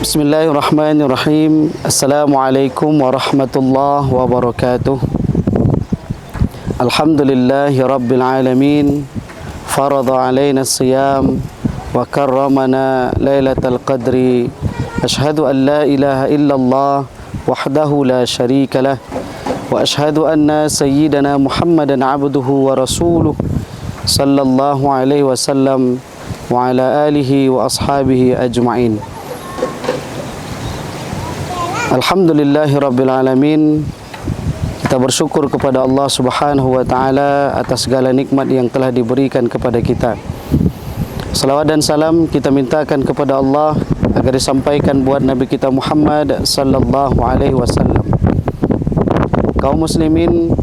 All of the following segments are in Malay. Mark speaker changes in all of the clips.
Speaker 1: Bismillahirrahmanirrahim. Assalamualaikum warahmatullahi wabarakatuh. Alhamdulillahi rabbil alamin. Farada alaina as-siyam wa karramana lailatal qadri. Ashhadu an la ilaha illallah wahdahu la syarika lah. Wa ashhadu anna sayyidana Muhammadan abduhu wa rasuluh sallallahu alaihi wasallam wa ala alihi wa ashabihi ajma'in. Alhamdulillahi rabbil alamin. Kita bersyukur kepada Allah Subhanahu wa taala atas segala nikmat yang telah diberikan kepada kita. Salawat dan salam kita mintakan kepada Allah agar disampaikan buat Nabi kita Muhammad sallallahu alaihi wasallam. Kaum muslimin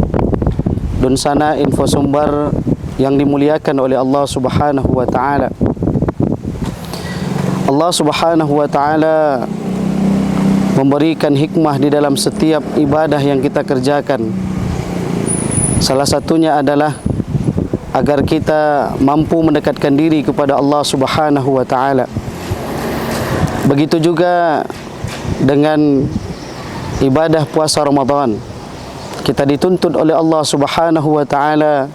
Speaker 1: Dunsana Info Sumber yang dimuliakan oleh Allah Subhanahu wa taala. Allah Subhanahu wa taala memberikan hikmah di dalam setiap ibadah yang kita kerjakan. Salah satunya adalah agar kita mampu mendekatkan diri kepada Allah Subhanahu wa taala. Begitu juga dengan ibadah puasa Ramadan. Kita dituntut oleh Allah Subhanahu wa taala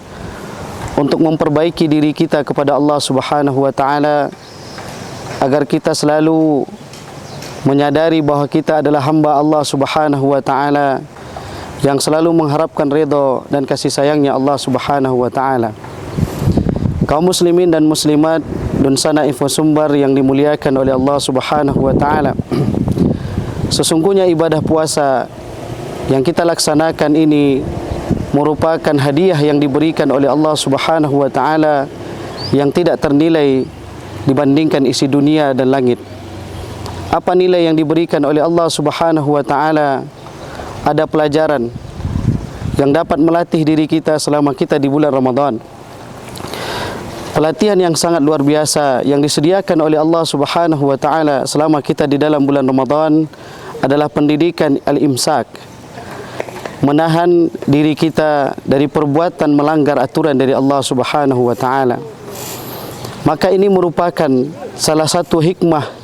Speaker 1: untuk memperbaiki diri kita kepada Allah Subhanahu wa taala agar kita selalu menyadari bahawa kita adalah hamba Allah Subhanahu wa taala yang selalu mengharapkan redha dan kasih sayangnya Allah Subhanahu wa taala. Kaum muslimin dan muslimat Dunsana Info Sumber yang dimuliakan oleh Allah Subhanahu wa taala. Sesungguhnya ibadah puasa yang kita laksanakan ini merupakan hadiah yang diberikan oleh Allah Subhanahu wa taala yang tidak ternilai dibandingkan isi dunia dan langit. Apa nilai yang diberikan oleh Allah Subhanahu wa taala? Ada pelajaran yang dapat melatih diri kita selama kita di bulan Ramadan. Pelatihan yang sangat luar biasa yang disediakan oleh Allah Subhanahu wa taala selama kita di dalam bulan Ramadan adalah pendidikan al-imsak. Menahan diri kita dari perbuatan melanggar aturan dari Allah Subhanahu wa taala. Maka ini merupakan salah satu hikmah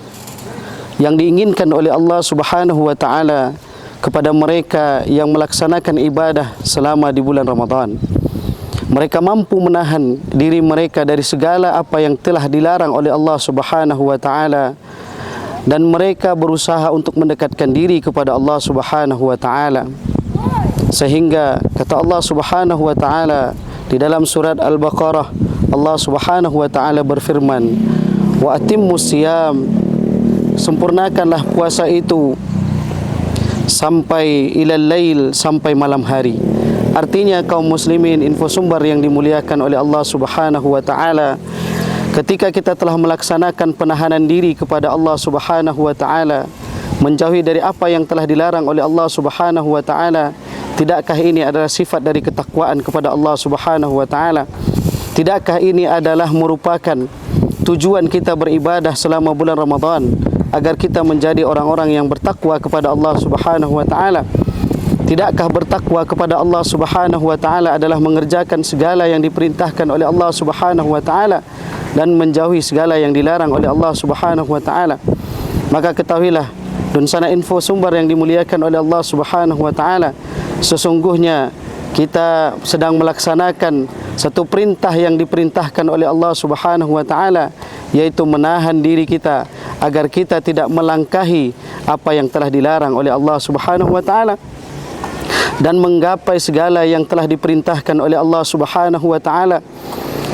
Speaker 1: yang diinginkan oleh Allah Subhanahu wa taala kepada mereka yang melaksanakan ibadah selama di bulan Ramadan. Mereka mampu menahan diri mereka dari segala apa yang telah dilarang oleh Allah Subhanahu wa taala dan mereka berusaha untuk mendekatkan diri kepada Allah Subhanahu wa taala. Sehingga kata Allah Subhanahu wa taala di dalam surat Al-Baqarah, Allah Subhanahu wa taala berfirman, "Wa atimmus siyam", sempurnakanlah puasa itu sampai ilal lail, sampai malam hari. Artinya kaum muslimin Info Sumber yang dimuliakan oleh Allah Subhanahu wa taala, ketika kita telah melaksanakan penahanan diri kepada Allah Subhanahu wa taala, menjauhi dari apa yang telah dilarang oleh Allah Subhanahu wa taala, tidakkah ini adalah sifat dari ketakwaan kepada Allah Subhanahu wa taala? Tidakkah ini adalah merupakan tujuan kita beribadah selama bulan Ramadan, agar kita menjadi orang-orang yang bertakwa kepada Allah Subhanahu wa taala? Tidakkah bertakwa kepada Allah Subhanahu wa taala adalah mengerjakan segala yang diperintahkan oleh Allah Subhanahu wa taala dan menjauhi segala yang dilarang oleh Allah Subhanahu wa taala? Maka ketahuilah Dunsana Info Sumber yang dimuliakan oleh Allah Subhanahu wa taala, sesungguhnya kita sedang melaksanakan satu perintah yang diperintahkan oleh Allah Subhanahu wa taala, yaitu menahan diri kita agar kita tidak melangkahi apa yang telah dilarang oleh Allah Subhanahu wa taala dan menggapai segala yang telah diperintahkan oleh Allah Subhanahu wa taala.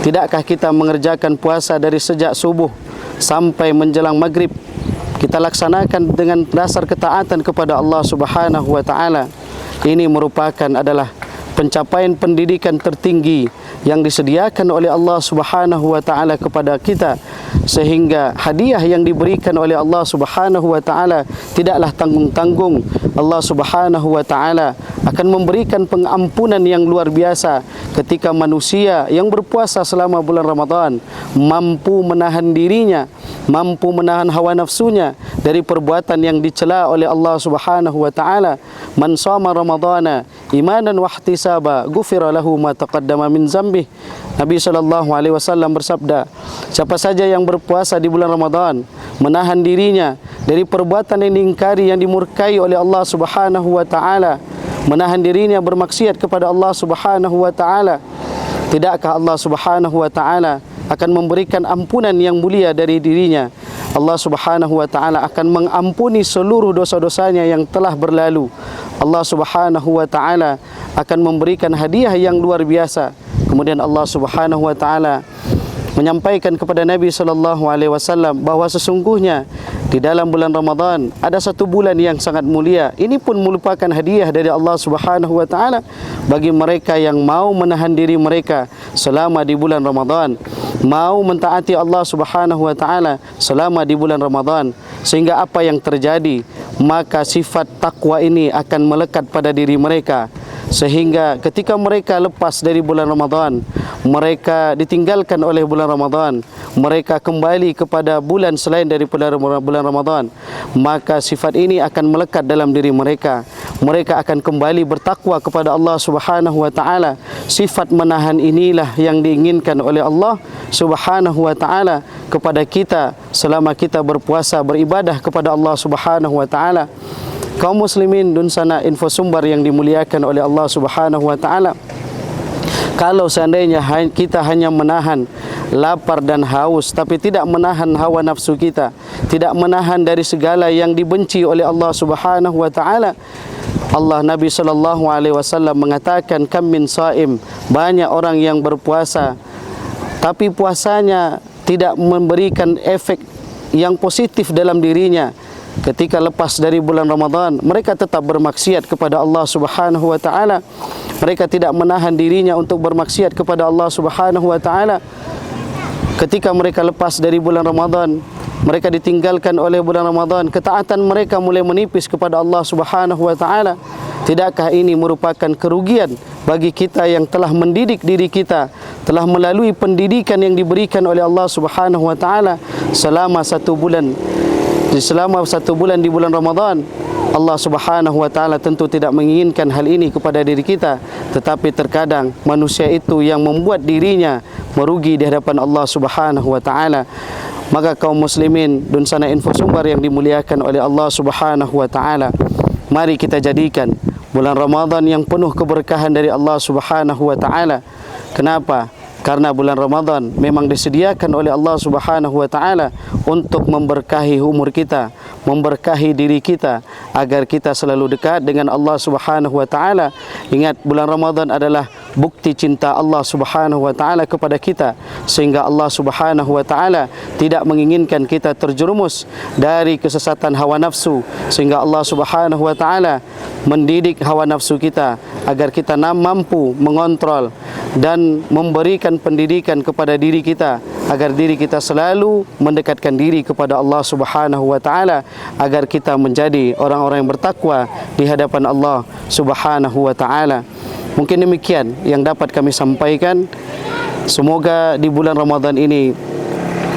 Speaker 1: Tidakkah kita mengerjakan puasa dari sejak subuh sampai menjelang maghrib? Kita laksanakan dengan dasar ketaatan kepada Allah Subhanahu wa taala. Ini merupakan adalah pencapaian pendidikan tertinggi yang disediakan oleh Allah Subhanahu wa taala kepada kita, sehingga hadiah yang diberikan oleh Allah Subhanahu wa taala tidaklah tanggung-tanggung. Allah Subhanahu wa taala akan memberikan pengampunan yang luar biasa ketika manusia yang berpuasa selama bulan Ramadan mampu menahan dirinya, mampu menahan hawa nafsunya dari perbuatan yang dicela oleh Allah Subhanahu wa taala. Man shama ramadhana imanan wa ihtisaba ghufira lahu ma taqaddama min dzambih. Nabi sallallahu alaihi wasallam bersabda, siapa saja yang berpuasa di bulan Ramadan menahan dirinya dari perbuatan yang diingkari, yang dimurkai oleh Allah Subhanahu wa taala, menahan dirinya bermaksiat kepada Allah Subhanahu wa taala, tidakkah Allah Subhanahu wa taala akan memberikan ampunan yang mulia dari dirinya? Allah Subhanahu wa taala akan mengampuni seluruh dosa-dosanya yang telah berlalu. Allah Subhanahu wa taala akan memberikan hadiah yang luar biasa. Kemudian Allah Subhanahu wa taala menyampaikan kepada Nabi sallallahu alaihi wasallam bahawa sesungguhnya di dalam bulan Ramadan ada satu bulan yang sangat mulia. Ini pun merupakan hadiah dari Allah Subhanahu wa taala bagi mereka yang mau menahan diri mereka selama di bulan Ramadan, mau mentaati Allah Subhanahu wa taala selama di bulan Ramadan, sehingga apa yang terjadi, maka sifat takwa ini akan melekat pada diri mereka, sehingga ketika mereka lepas dari bulan Ramadan, mereka ditinggalkan oleh bulan Ramadan, mereka kembali kepada bulan selain dari bulan Ramadan, maka sifat ini akan melekat dalam diri mereka. Mereka akan kembali bertakwa kepada Allah Subhanahu wa taala. Sifat menahan inilah yang diinginkan oleh Allah Subhanahu wa taala kepada kita selama kita berpuasa, beribadah kepada Allah Subhanahu wa taala. Kaum muslimin Dunsana Info Sumbar yang dimuliakan oleh Allah Subhanahu wa taala, kalau seandainya kita hanya menahan lapar dan haus, tapi tidak menahan hawa nafsu kita, tidak menahan dari segala yang dibenci oleh Allah Subhanahu wa taala, Allah, Nabi sallallahu alaihi wasallam mengatakan, kam min saim, banyak orang yang berpuasa tapi puasanya tidak memberikan efek yang positif dalam dirinya. Ketika lepas dari bulan Ramadan, mereka tetap bermaksiat kepada Allah Subhanahu wa taala. Mereka tidak menahan dirinya untuk bermaksiat kepada Allah Subhanahu wa taala. Ketika mereka lepas dari bulan Ramadan, mereka ditinggalkan oleh bulan Ramadan, ketaatan mereka mulai menipis kepada Allah Subhanahu wa taala. Tidakkah ini merupakan kerugian bagi kita yang telah mendidik diri kita, telah melalui pendidikan yang diberikan oleh Allah Subhanahu wa taala selama satu bulan di bulan Ramadan? Allah Subhanahu wa taala tentu tidak menginginkan hal ini kepada diri kita, tetapi terkadang manusia itu yang membuat dirinya merugi di hadapan Allah Subhanahu wa taala. Maka kaum muslimin Dunsana Info Sumbar yang dimuliakan oleh Allah Subhanahu wa taala, mari kita jadikan bulan Ramadan yang penuh keberkahan dari Allah Subhanahu wa taala. Kenapa? Karena bulan Ramadan memang disediakan oleh Allah Subhanahu wa taala untuk memberkahi umur kita, memberkahi diri kita, agar kita selalu dekat dengan Allah Subhanahu wa taala. Ingat, bulan Ramadan adalah bukti cinta Allah Subhanahu wa taala kepada kita, sehingga Allah Subhanahu wa taala tidak menginginkan kita terjerumus dari kesesatan hawa nafsu, sehingga Allah Subhanahu wa taala mendidik hawa nafsu kita agar kita mampu mengontrol dan memberikan pendidikan kepada diri kita, agar diri kita selalu mendekatkan diri kepada Allah Subhanahu wa taala, agar kita menjadi orang-orang yang bertakwa di hadapan Allah Subhanahu wa taala. Mungkin demikian yang dapat kami sampaikan. Semoga di bulan Ramadan ini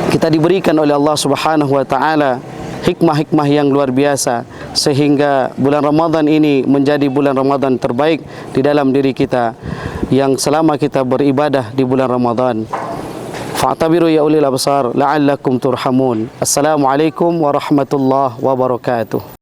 Speaker 1: kita diberikan oleh Allah Subhanahu wa taala hikmah-hikmah yang luar biasa, sehingga bulan Ramadan ini menjadi bulan Ramadan terbaik di dalam diri kita yang selama kita beribadah di bulan Ramadan. Fa'tabiru ya ulil absar la'allakum turhamun. Assalamualaikum warahmatullahi wabarakatuh.